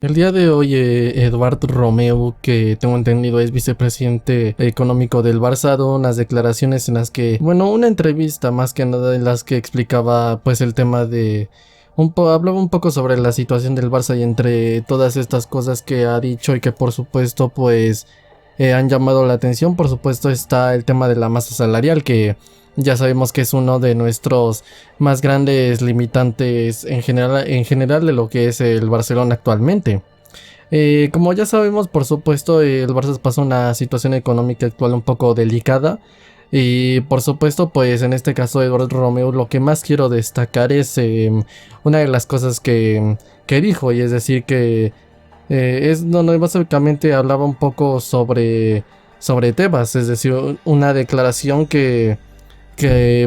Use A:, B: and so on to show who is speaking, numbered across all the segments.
A: El día de hoy, Eduardo Romeu, que tengo entendido es vicepresidente económico del Barça, ha dado unas declaraciones en las que, bueno, una entrevista más que nada en las que explicaba pues el tema de, hablaba un poco sobre la situación del Barça y entre todas estas cosas que ha dicho y que por supuesto pues han llamado la atención. Por supuesto está el tema de la masa salarial, que ya sabemos que es uno de nuestros más grandes limitantes en general de lo que es el Barcelona actualmente. Como ya sabemos, por supuesto, el Barça pasa una situación económica actual un poco delicada. Y por supuesto, pues en este caso Eduardo Romeu, lo que más quiero destacar es una de las cosas que dijo, y es decir que básicamente hablaba un poco sobre Tebas, es decir, una declaración que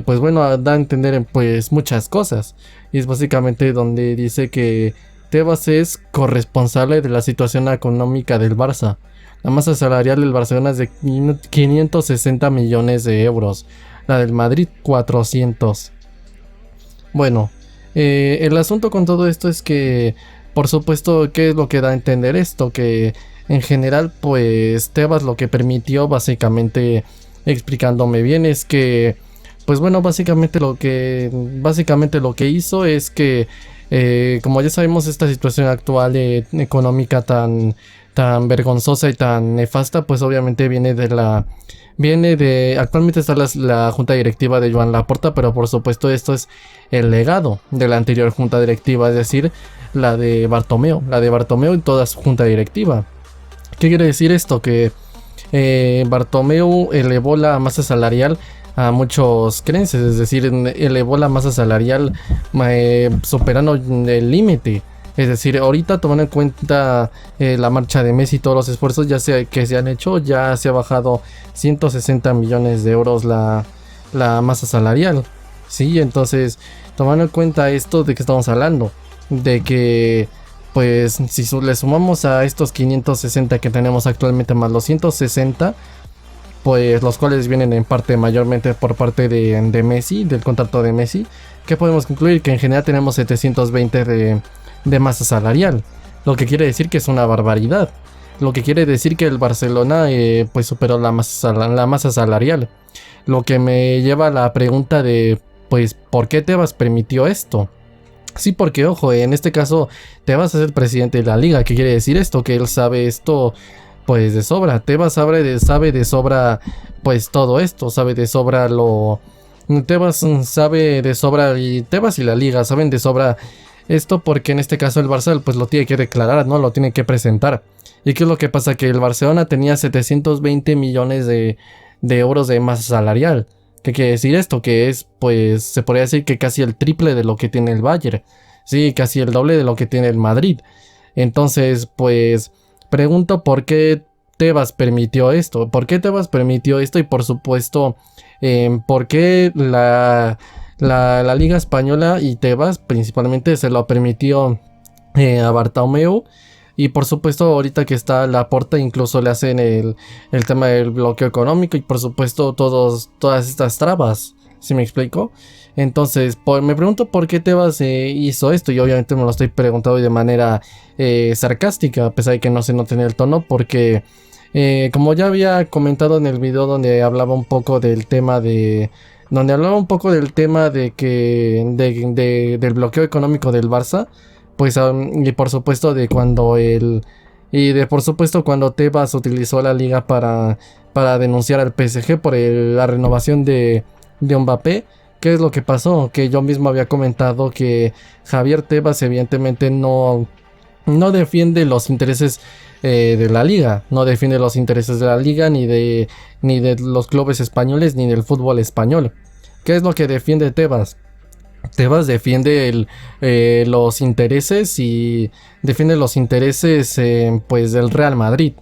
A: pues bueno, da a entender pues muchas cosas, y es básicamente donde dice que Tebas es corresponsable de la situación económica del Barça. La masa salarial del Barcelona es de 560 millones de euros, la del Madrid 400. Bueno, el asunto con todo esto es que, por supuesto, ¿qué es lo que da a entender esto? Que en general pues Tebas lo que permitió, básicamente explicándome bien, es que pues bueno, básicamente lo que hizo es que, como ya sabemos, esta situación actual económica tan vergonzosa y tan nefasta, pues obviamente actualmente está la junta directiva de Joan Laporta, pero por supuesto esto es el legado de la anterior junta directiva, es decir, la de Bartomeu y toda su junta directiva. ¿Qué quiere decir esto? Que Bartomeu elevó la masa salarial a muchos creces, es decir, elevó la masa salarial superando el límite. Es decir, ahorita tomando en cuenta la marcha de Messi y todos los esfuerzos que se han hecho, ya se ha bajado 160 millones de euros la masa salarial. Sí, entonces, tomando en cuenta esto, ¿de qué estamos hablando? De que, pues, si le sumamos a estos 560 que tenemos actualmente más los 160, pues los cuales vienen en parte mayormente por parte de Messi, del contrato de Messi, que podemos concluir que en general tenemos 720 de masa salarial, lo que quiere decir que es una barbaridad, lo que quiere decir que el Barcelona pues superó la masa salarial, lo que me lleva a la pregunta de pues ¿por qué Tebas permitió esto? Sí, porque ojo, en este caso Tebas es el presidente de la liga. ¿Qué quiere decir esto? Que él sabe esto pues de sobra. Tebas sabe de sobra pues todo esto, sabe de sobra Tebas sabe de sobra, y Tebas y la liga saben de sobra esto, porque en este caso el Barça pues lo tiene que declarar, ¿no? Lo tiene que presentar. ¿Y qué es lo que pasa? Que el Barcelona tenía 720 millones de euros de masa salarial. ¿Qué quiere decir esto? Que es, pues, se podría decir que casi el triple de lo que tiene el Bayern. Sí, casi el doble de lo que tiene el Madrid. Entonces, pues, pregunto por qué Tebas permitió esto. ¿Por qué Tebas permitió esto? Y por supuesto, ¿por qué la Liga Española y Tebas principalmente se lo permitió a Bartomeu? Y por supuesto, ahorita que está Laporta, incluso le hacen el tema del bloqueo económico y por supuesto todas estas trabas. ¿Sí me explico? Entonces, me pregunto por qué Tebas hizo esto, y obviamente me lo estoy preguntando de manera sarcástica, a pesar de que no se note en el tono, porque como ya había comentado en el video donde hablaba un poco del tema de del bloqueo económico del Barça, pues y por supuesto cuando Tebas utilizó la liga para denunciar al PSG por la renovación de Mbappé. ¿Qué es lo que pasó? Que yo mismo había comentado que Javier Tebas evidentemente no defiende los intereses de la liga, no defiende los intereses de la liga, ni de los clubes españoles, ni del fútbol español. ¿Qué es lo que defiende Tebas? Tebas defiende los intereses, y defiende los intereses pues del Real Madrid.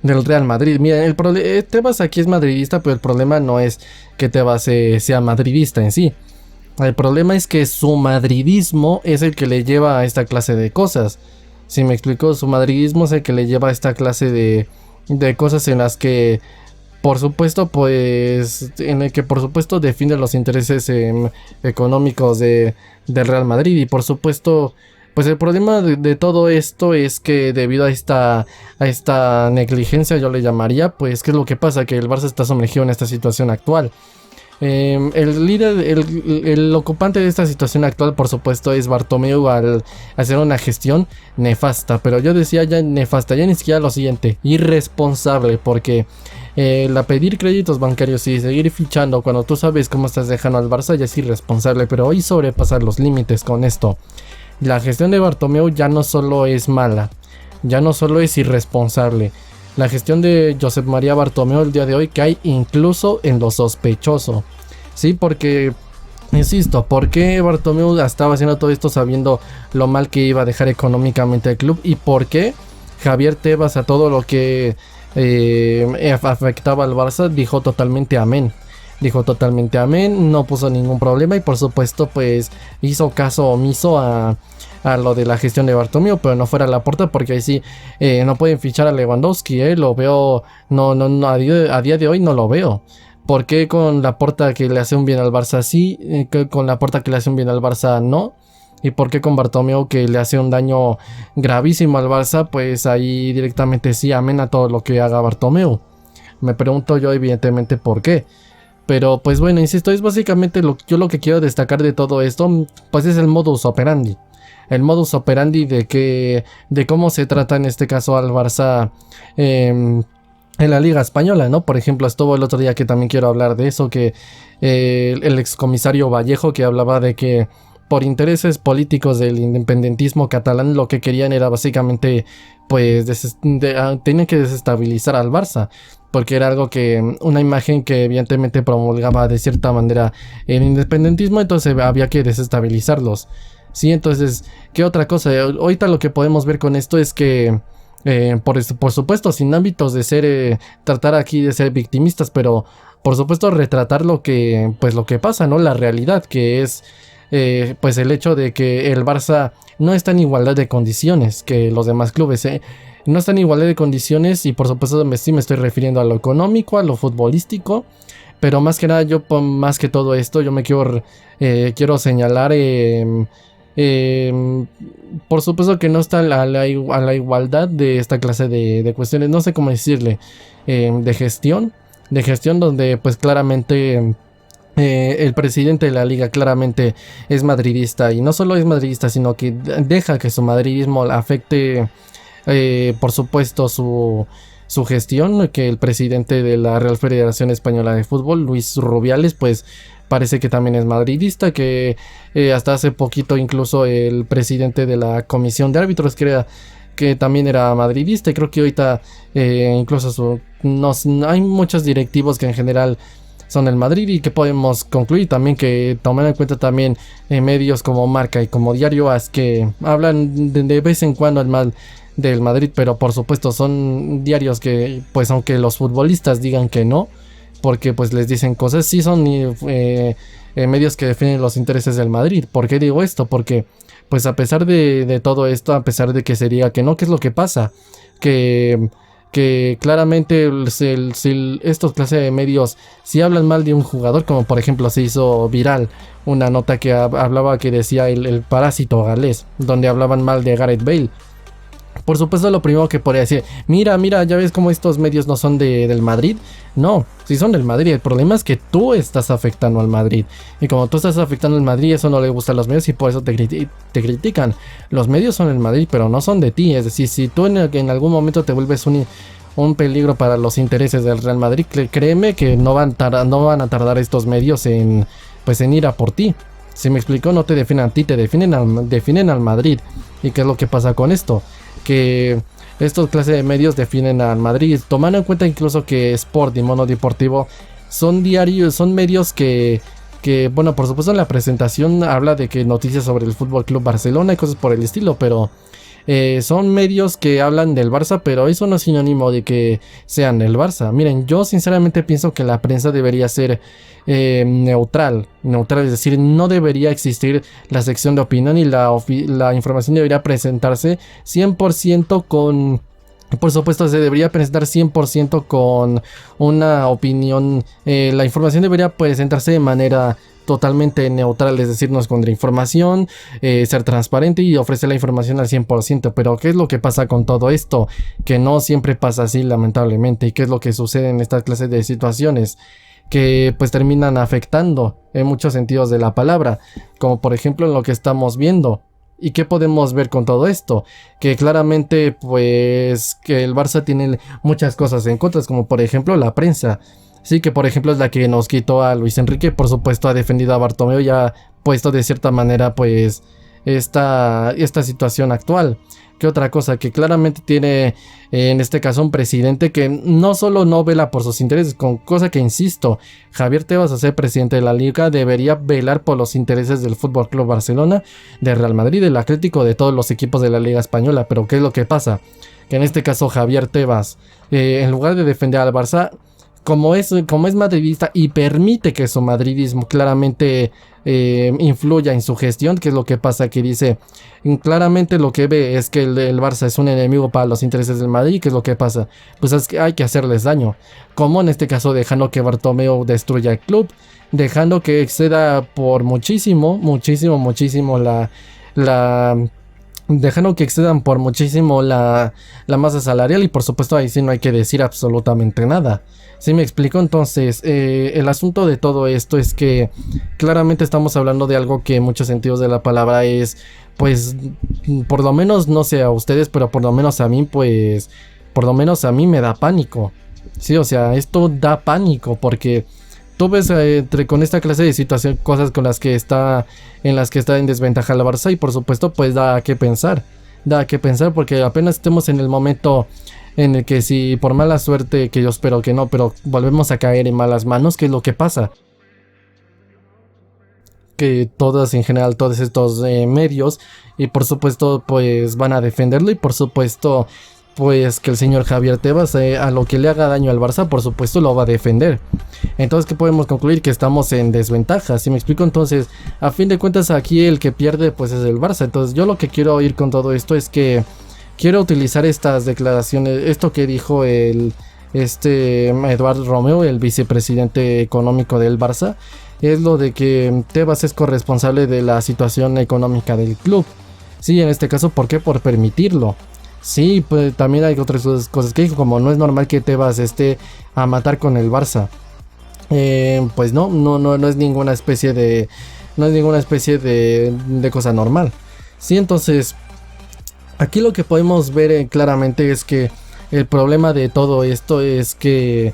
A: Mira, Tebas aquí es madridista, pero el problema no es que Tebas sea madridista en sí. El problema es que su madridismo es el que le lleva a esta clase de cosas. Si me explico, su madridismo es el que le lleva a esta clase de cosas en las que, por supuesto, pues, defiende los intereses económicos del Real Madrid, y por supuesto, Pues el problema de todo esto es que debido a esta negligencia, yo le llamaría, pues ¿qué es lo que pasa? Que el Barça está sumergido en esta situación actual. El líder, el ocupante de esta situación actual, por supuesto, es Bartomeu al hacer una gestión nefasta. Pero yo decía ya nefasta, ya ni siquiera lo siguiente, irresponsable, porque la pedir créditos bancarios y seguir fichando cuando tú sabes cómo estás dejando al Barça ya es irresponsable. Pero hoy sobrepasar los límites con esto. La gestión de Bartomeu ya no solo es mala, ya no solo es irresponsable. La gestión de Josep María Bartomeu el día de hoy cae incluso en lo sospechoso. Sí, porque, insisto, ¿por qué Bartomeu estaba haciendo todo esto sabiendo lo mal que iba a dejar económicamente el club? ¿Y por qué Javier Tebas a todo lo que afectaba al Barça dijo totalmente amén? Dijo totalmente amén, no puso ningún problema y por supuesto pues hizo caso omiso a lo de la gestión de Bartomeu, pero no fuera Laporta, porque ahí sí no pueden fichar a Lewandowski, lo veo, no a día de hoy no lo veo. ¿Por qué con Laporta que le hace un bien al Barça sí, con Laporta que le hace un bien al Barça no? ¿Y por qué con Bartomeu que le hace un daño gravísimo al Barça? Pues ahí directamente sí amén a todo lo que haga Bartomeu. Me pregunto yo evidentemente por qué. Pero pues bueno, insisto, es básicamente yo lo que quiero destacar de todo esto, pues es el modus operandi. El modus operandi de cómo se trata en este caso al Barça en la Liga Española, ¿no? Por ejemplo, estuvo el otro día que también quiero hablar de eso, que el excomisario Vallejo, que hablaba de que por intereses políticos del independentismo catalán lo que querían era básicamente pues tenían que desestabilizar al Barça, porque era algo que, una imagen que evidentemente promulgaba de cierta manera el independentismo, entonces había que desestabilizarlos. Sí, entonces, ¿qué otra cosa? Ahorita lo que podemos ver con esto es que, por supuesto, sin ámbitos de ser, tratar aquí de ser victimistas, pero por supuesto retratar lo que pasa, ¿no? La realidad, que es, pues el hecho de que el Barça no está en igualdad de condiciones que los demás clubes, no está en igualdad de condiciones y por supuesto sí me estoy refiriendo a lo económico, a lo futbolístico, pero más que nada yo, más que todo esto, yo me quiero señalar... por supuesto que no está a la igualdad de esta clase de cuestiones, no sé cómo decirle, de gestión donde pues claramente el presidente de la liga claramente es madridista, y no solo es madridista, sino que deja que su madridismo afecte por supuesto su gestión, que el presidente de la Real Federación Española de Fútbol, Luis Rubiales, pues parece que también es madridista, que hasta hace poquito incluso el presidente de la comisión de árbitros que también era madridista, y creo que ahorita incluso hay muchos directivos que en general son del Madrid, y que podemos concluir también que tomando en cuenta también medios como Marca y como Diario AS, que hablan de vez en cuando el mal del Madrid, pero por supuesto son diarios que pues aunque los futbolistas digan que no, porque pues les dicen cosas, sí son medios que defienden los intereses del Madrid. ¿Por qué digo esto? Porque pues a pesar de todo esto, a pesar de que se diga que no, ¿qué es lo que pasa? Que claramente estos clases de medios si hablan mal de un jugador, como por ejemplo se hizo viral una nota que hablaba, que decía el parásito galés, donde hablaban mal de Gareth Bale. Por supuesto, lo primero que podría decir, mira, ya ves cómo estos medios no son del Madrid. No, sí son del Madrid. El problema es que tú estás afectando al Madrid. Y como tú estás afectando al Madrid, eso no le gusta a los medios y por eso te critican. Los medios son del Madrid, pero no son de ti. Es decir, si tú en algún momento te vuelves un peligro para los intereses del Real Madrid, créeme que no van a tardar estos medios en ir a por ti. Si me explico, no te definen a ti, te definen al Madrid. ¿Y qué es lo que pasa con esto? Que estos clases de medios definen al Madrid, tomando en cuenta incluso que Sport y Mono Deportivo son medios que bueno, por supuesto en la presentación habla de que noticias sobre el Fútbol Club Barcelona y cosas por el estilo, pero son medios que hablan del Barça, pero eso no es sinónimo de que sean del Barça. Miren, yo sinceramente pienso que la prensa debería ser neutral, es decir, no debería existir la sección de opinión, y la información debería presentarse 100% Por supuesto, se debería presentar 100% con una opinión. La información debería presentarse de manera totalmente neutral, es decir, no es contrainformación, ser transparente y ofrecer la información al 100%. Pero ¿qué es lo que pasa con todo esto? Que no siempre pasa así, lamentablemente. ¿Y qué es lo que sucede en esta clase de situaciones? Que pues terminan afectando en muchos sentidos de la palabra, como por ejemplo en lo que estamos viendo. ¿Y qué podemos ver con todo esto? Que claramente pues que el Barça tiene muchas cosas en contra, como por ejemplo la prensa. Sí, que por ejemplo es la que nos quitó a Luis Enrique, por supuesto ha defendido a Bartomeu y ha puesto de cierta manera pues esta situación actual. ¿Qué otra cosa? Que claramente tiene en este caso un presidente que no solo no vela por sus intereses, con cosa que insisto, Javier Tebas, a ser presidente de la liga, debería velar por los intereses del Fútbol Club Barcelona, del Real Madrid, del Atlético, de todos los equipos de la liga española. Pero ¿qué es lo que pasa? Que en este caso Javier Tebas, en lugar de defender al Barça, como es madridista y permite que su madridismo claramente influya en su gestión, que es lo que pasa, que dice claramente lo que ve es que el Barça es un enemigo para los intereses del Madrid. ¿Qué es lo que pasa? Pues es que hay que hacerles daño, como en este caso dejando que Bartomeu destruya el club, dejando que exceda por muchísimo dejando que excedan por muchísimo la masa salarial, y por supuesto ahí sí no hay que decir absolutamente nada. ¿Sí me explico? Entonces, el asunto de todo esto es que claramente estamos hablando de algo que en muchos sentidos de la palabra es, pues, por lo menos, no sé a ustedes, pero por lo menos a mí, pues, por lo menos a mí me da pánico. Sí, o sea, esto da pánico porque tú ves con esta clase de situación cosas en las que está en desventaja la Barça, y por supuesto pues da que pensar porque apenas estemos en el momento en el que, si por mala suerte, que yo espero que no, pero volvemos a caer en malas manos, ¿qué es lo que pasa? Que todos en general, todos estos medios, y por supuesto pues van a defenderlo, y por supuesto pues que el señor Javier Tebas, a lo que le haga daño al Barça, por supuesto lo va a defender. Entonces, ¿qué podemos concluir? Que estamos en desventaja, ¿sí me explico? Entonces, a fin de cuentas, aquí el que pierde pues es el Barça. Entonces, yo lo que quiero oír con todo esto es que quiero utilizar estas declaraciones, esto que dijo Eduard Romeu, el vicepresidente económico del Barça, es lo de que Tebas es corresponsable de la situación económica del club. Sí, en este caso, ¿por qué? Por permitirlo. Sí, pues también hay otras cosas que dijo, como no es normal que Tebas esté a matar con el Barça. Pues no es ninguna especie de cosa normal. Sí, entonces aquí lo que podemos ver claramente es que el problema de todo esto es que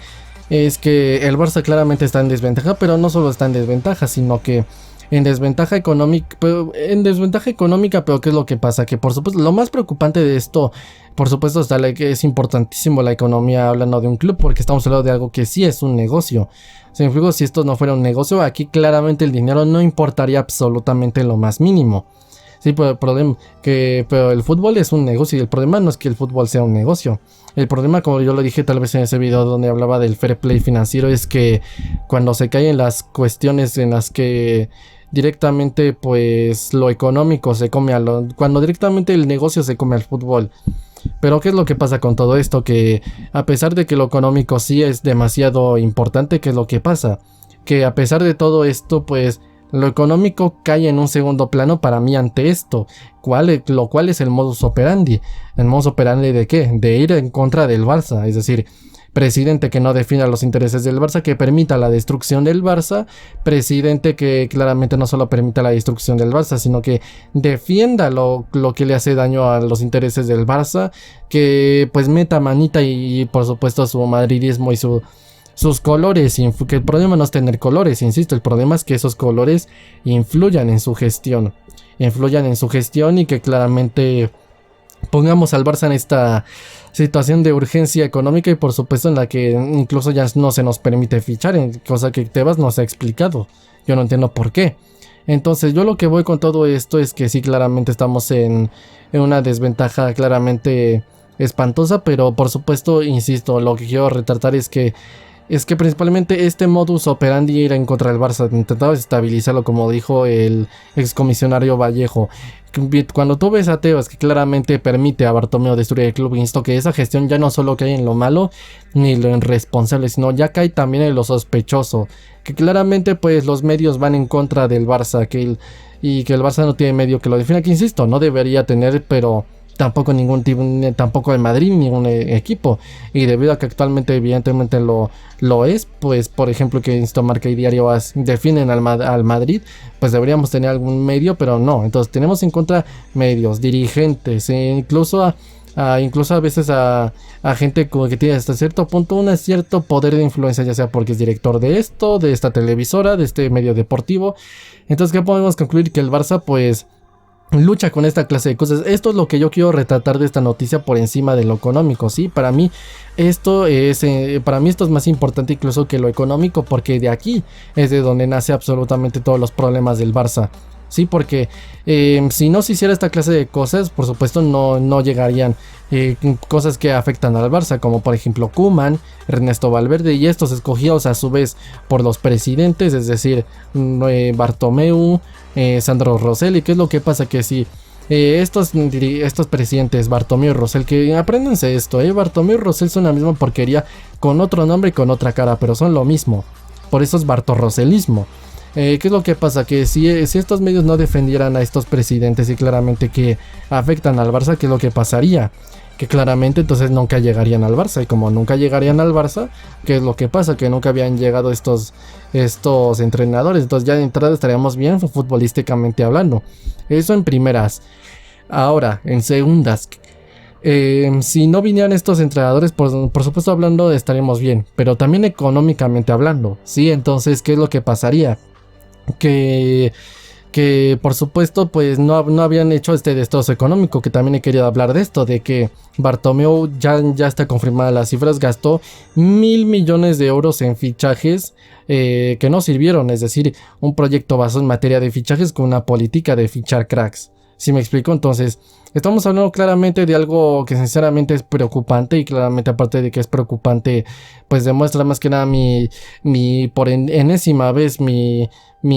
A: el Barça claramente está en desventaja, pero no solo está en desventaja, sino que en desventaja económica, pero ¿qué es lo que pasa? Que por supuesto, lo más preocupante de esto, por supuesto, está que es importantísimo la economía hablando de un club, porque estamos hablando de algo que sí es un negocio. Si esto no fuera un negocio, aquí claramente el dinero no importaría absolutamente lo más mínimo. Sí, pero el fútbol es un negocio, y el problema no es que el fútbol sea un negocio. El problema, como yo lo dije tal vez en ese video donde hablaba del fair play financiero, es que cuando se caen las cuestiones en las que directamente pues lo económico se come cuando directamente el negocio se come al fútbol. Pero ¿qué es lo que pasa con todo esto? Que a pesar de que lo económico sí es demasiado importante, ¿qué es lo que pasa? Que a pesar de todo esto, pues lo económico cae en un segundo plano para mí ante esto. Lo cual es el modus operandi. ¿El modus operandi de qué? De ir en contra del Barça. Es decir, presidente que no defina los intereses del Barça, que permita la destrucción del Barça. Presidente que claramente no solo permita la destrucción del Barça, sino que defienda lo que le hace daño a los intereses del Barça. Que pues meta manita y por supuesto su madridismo y sus colores, que el problema no es tener colores, insisto, el problema es que esos colores influyan en su gestión, y que claramente pongamos al Barça en esta situación de urgencia económica, y por supuesto en la que incluso ya no se nos permite fichar, cosa que Tebas nos ha explicado. Yo no entiendo por qué. Entonces yo lo que voy con todo esto es que sí, claramente estamos en una desventaja claramente espantosa, pero por supuesto, insisto, lo que quiero retratar es que es que principalmente este modus operandi era en contra del Barça, intentaba estabilizarlo, como dijo el excomisionario Vallejo. Cuando tú ves a Tebas, que claramente permite a Bartomeu destruir el club, insisto que esa gestión ya no solo cae en lo malo ni lo irresponsable, sino ya cae también en lo sospechoso, que claramente pues los medios van en contra del Barça, y que el Barça no tiene medio que lo defina, que insisto, no debería tener, pero tampoco ningún tipo, tampoco el Madrid, ningún equipo, y debido a que actualmente evidentemente lo es, pues por ejemplo que esto Marca y Diario defienden al Madrid, pues deberíamos tener algún medio, pero no. Entonces tenemos en contra medios, dirigentes, incluso a veces a gente como que tiene hasta cierto punto un cierto poder de influencia, ya sea porque es director de esto, de esta televisora, de este medio deportivo. Entonces, ¿qué podemos concluir? Que el Barça pues lucha con esta clase de cosas. Esto es lo que yo quiero retratar de esta noticia por encima de lo económico, ¿sí? Para mí esto es más importante incluso que lo económico, porque de aquí es de donde nace absolutamente todos los problemas del Barça. Sí, porque si no se hiciera esta clase de cosas, por supuesto no llegarían cosas que afectan al Barça, como por ejemplo Koeman, Ernesto Valverde, y estos escogidos a su vez por los presidentes, es decir, Bartomeu, Sandro Rosell. ¿Y qué es lo que pasa? Que si estos presidentes, Bartomeu y Rosell, que apréndanse esto, Bartomeu y Rosell son la misma porquería con otro nombre y con otra cara, pero son lo mismo, por eso es bartorroselismo. ¿Qué es lo que pasa? Que si estos medios no defendieran a estos presidentes y claramente que afectan al Barça, ¿qué es lo que pasaría? Que claramente entonces nunca llegarían al Barça, y como nunca llegarían al Barça, ¿qué es lo que pasa? Que nunca habían llegado estos entrenadores, entonces ya de entrada estaríamos bien futbolísticamente hablando. Eso en primeras. Ahora, en segundas, si no vinieran estos entrenadores, por supuesto hablando estaríamos bien, pero también económicamente hablando, ¿sí? Entonces, ¿qué es lo que pasaría? Que por supuesto pues no habían hecho este destrozo económico, que también he querido hablar de esto, de que Bartomeu ya está confirmada las cifras, gastó 1.000 millones de euros en fichajes que no sirvieron, es decir, un proyecto basado en materia de fichajes con una política de fichar cracks. ¿Sí me explico? Entonces estamos hablando claramente de algo que sinceramente es preocupante, y claramente aparte de que es preocupante, pues demuestra más que nada por enésima vez mi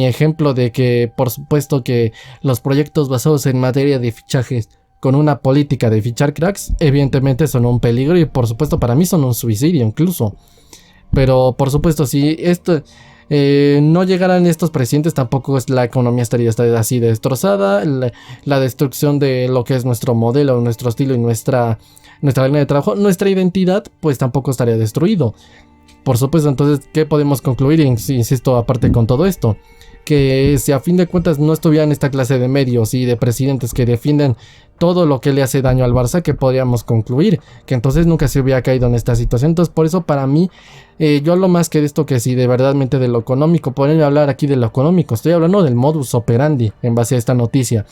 A: ejemplo de que por supuesto que los proyectos basados en materia de fichajes con una política de fichar cracks evidentemente son un peligro, y por supuesto para mí son un suicidio incluso. Pero por supuesto si esto no llegaran estos presidentes, tampoco la economía estaría así destrozada, la destrucción de lo que es nuestro modelo, nuestro estilo y nuestra línea de trabajo, nuestra identidad, pues tampoco estaría destruido. Por supuesto, entonces, ¿qué podemos concluir? Insisto, aparte con todo esto, que si a fin de cuentas no estuvieran esta clase de medios y de presidentes que defienden todo lo que le hace daño al Barça, que podríamos concluir que entonces nunca se hubiera caído en esta situación. Entonces por eso para mí, yo hablo más que de esto que si de verdadmente de lo económico. Ponerme a hablar aquí de lo económico, estoy hablando del modus operandi en base a esta noticia,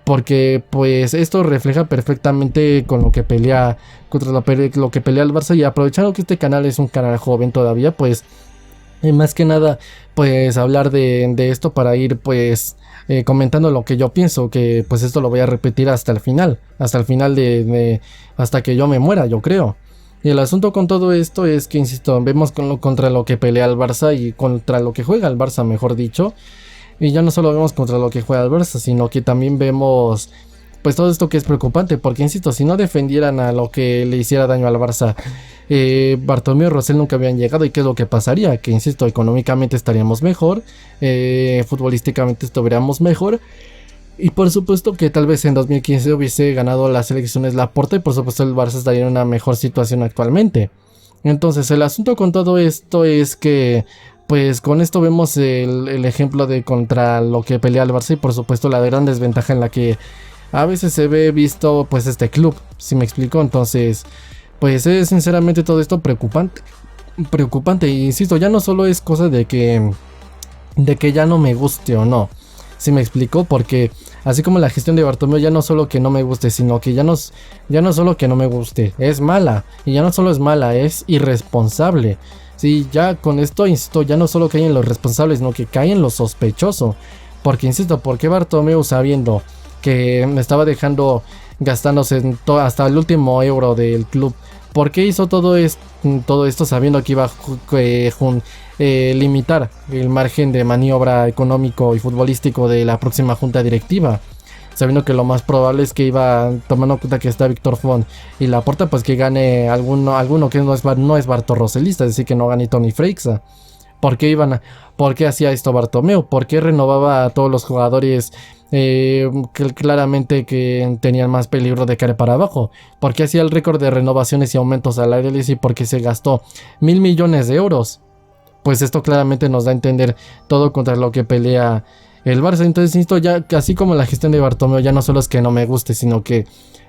A: porque pues esto refleja perfectamente con lo que pelea contra lo que pelea el Barça. Y aprovechando que este canal es un canal joven todavía, pues más que nada pues hablar de esto para ir pues comentando lo que yo pienso, que pues esto lo voy a repetir hasta el final hasta que yo me muera, yo creo. Y el asunto con todo esto es que, insisto, vemos contra lo que pelea el Barça y contra lo que juega el Barça, mejor dicho. Y ya no solo vemos contra lo que juega el Barça, sino que también vemos pues todo esto que es preocupante, porque insisto, si no defendieran a lo que le hiciera daño al Barça, Bartomeu y Rosell nunca habían llegado. ¿Y qué es lo que pasaría? Que insisto, económicamente estaríamos mejor, futbolísticamente estuviéramos mejor, y por supuesto que tal vez en 2015 hubiese ganado las elecciones Laporta, y por supuesto el Barça estaría en una mejor situación actualmente. Entonces el asunto con todo esto es que pues con esto vemos el ejemplo de contra lo que pelea el Barça, y por supuesto la gran desventaja en la que a veces se ve visto pues este club, si me explico. Entonces pues es sinceramente todo esto preocupante, y insisto, ya no solo es cosa de que ya no me guste o no, si me explico, porque así como la gestión de Bartomeu ya no solo que no me guste, sino que ya no solo que no me guste, es mala, y ya no solo es mala, es irresponsable. Sí, ya con esto, insisto, ya no solo caen en los responsables, sino que caen en lo sospechoso. Porque, insisto, ¿por qué Bartomeu, sabiendo que me estaba dejando gastándose hasta el último euro del club ¿Por qué hizo todo esto sabiendo que iba a limitar el margen de maniobra económico y futbolístico de la próxima junta directiva? Sabiendo que lo más probable es que iba, tomando en cuenta que está Víctor Font y Laporta, pues que gane alguno que no es Bartorroselista, es decir, que no gane Toni Freixa. ¿Por qué hacía esto Bartomeu? ¿Por qué renovaba a todos los jugadores que claramente que tenían más peligro de caer para abajo? ¿Por qué hacía el récord de renovaciones y aumentos salariales y por qué se gastó 1.000 millones de euros? Pues esto claramente nos da a entender todo contra lo que pelea el Barça. Entonces, insisto, ya así como la gestión de Bartomeu ya no solo es que no me guste, sino que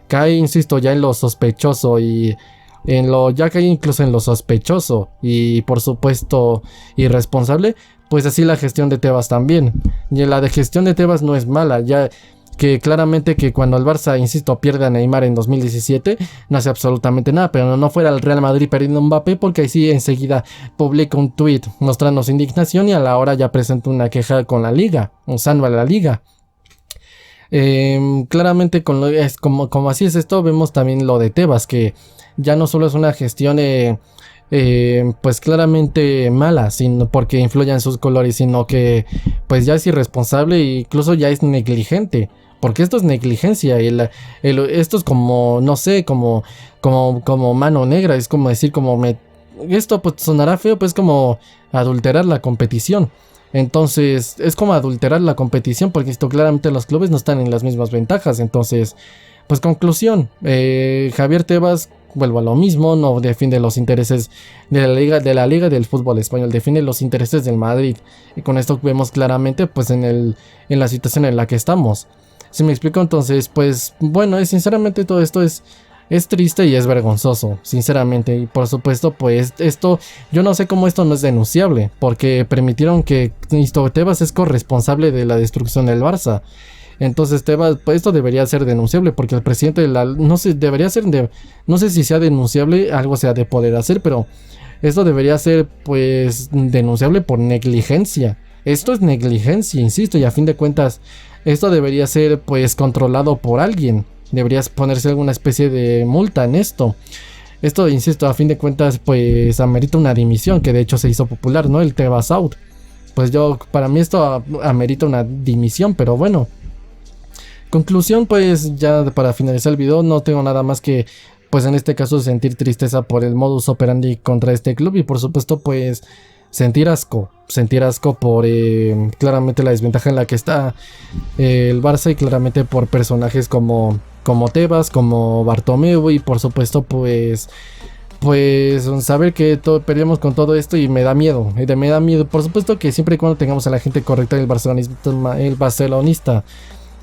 A: cae, insisto, ya en lo sospechoso ya cae incluso en lo sospechoso y por supuesto irresponsable. Pues así la gestión de Tebas también. Y la de gestión de Tebas no es mala, ya que claramente que cuando el Barça, insisto, pierde a Neymar en 2017, no hace absolutamente nada, pero no fuera el Real Madrid perdiendo a Mbappé, porque ahí sí enseguida publica un tweet mostrando su indignación y a la hora ya presenta una queja con la liga, usando a la liga. Claramente como así es esto, vemos también lo de Tebas, que ya no solo es una gestión pues claramente mala, sino porque influye en sus colores, sino que pues ya es irresponsable e incluso ya es negligente, porque esto es negligencia, esto es como, no sé, como mano negra, es como decir, esto pues sonará feo, pues como adulterar la competición. Entonces es como adulterar la competición, porque esto claramente los clubes no están en las mismas ventajas. Entonces, pues conclusión, Javier Tebas, vuelvo a lo mismo, no defiende los intereses de la liga del fútbol español, defiende los intereses del Madrid, y con esto vemos claramente pues en la situación en la que estamos. ¿Sí me explico? Entonces, pues bueno, sinceramente todo esto es triste y es vergonzoso, sinceramente. Y por supuesto, pues esto, yo no sé cómo esto no es denunciable, porque permitieron que Tebas es corresponsable de la destrucción del Barça. Entonces Tebas, pues esto debería ser denunciable, porque el presidente no sé si sea denunciable, algo se ha de poder hacer, pero esto debería ser pues denunciable por negligencia. Esto es negligencia, insisto, y a fin de cuentas esto debería ser pues controlado por alguien. Deberías ponerse alguna especie de multa en esto. Esto, insisto, a fin de cuentas pues amerita una dimisión, que de hecho se hizo popular, ¿no? El Tebas out. Pues para mí esto amerita una dimisión, pero bueno. Conclusión, pues ya para finalizar el video, no tengo nada más que pues en este caso sentir tristeza por el modus operandi contra este club y por supuesto pues sentir asco por claramente la desventaja en la que está el Barça y claramente por personajes como Tebas, como Bartomeu y por supuesto pues saber que perdemos con todo esto y me da miedo, por supuesto que siempre y cuando tengamos a la gente correcta el barcelonista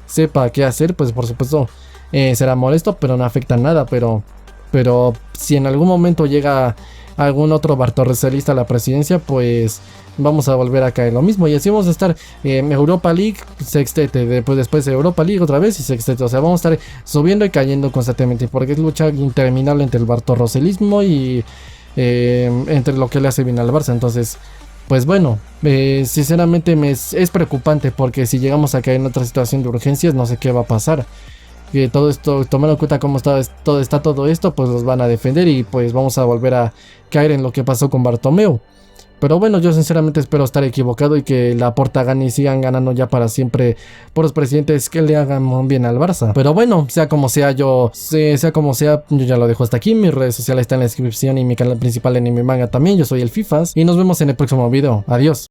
A: sepa qué hacer, pues por supuesto será molesto, pero no afecta nada, pero si en algún momento llega algún otro bartorroselista a la presidencia, pues vamos a volver a caer lo mismo y así vamos a estar en Europa League, sextete, después de Europa League otra vez y sextete, o sea vamos a estar subiendo y cayendo constantemente porque es lucha interminable entre el bartorroselismo y entre lo que le hace bien al Barça. Entonces pues bueno, sinceramente es preocupante porque si llegamos a caer en otra situación de urgencias no sé qué va a pasar. Que todo esto, tomando en cuenta cómo está todo esto, pues los van a defender y pues vamos a volver a caer en lo que pasó con Bartomeu. Pero bueno, yo sinceramente espero estar equivocado y que Laporta gane y sigan ganando ya para siempre por los presidentes que le hagan bien al Barça. Pero bueno, sea como sea, yo ya lo dejo hasta aquí. Mis redes sociales están en la descripción y mi canal principal en mi manga también. Yo soy el Fifas y nos vemos en el próximo video. Adiós.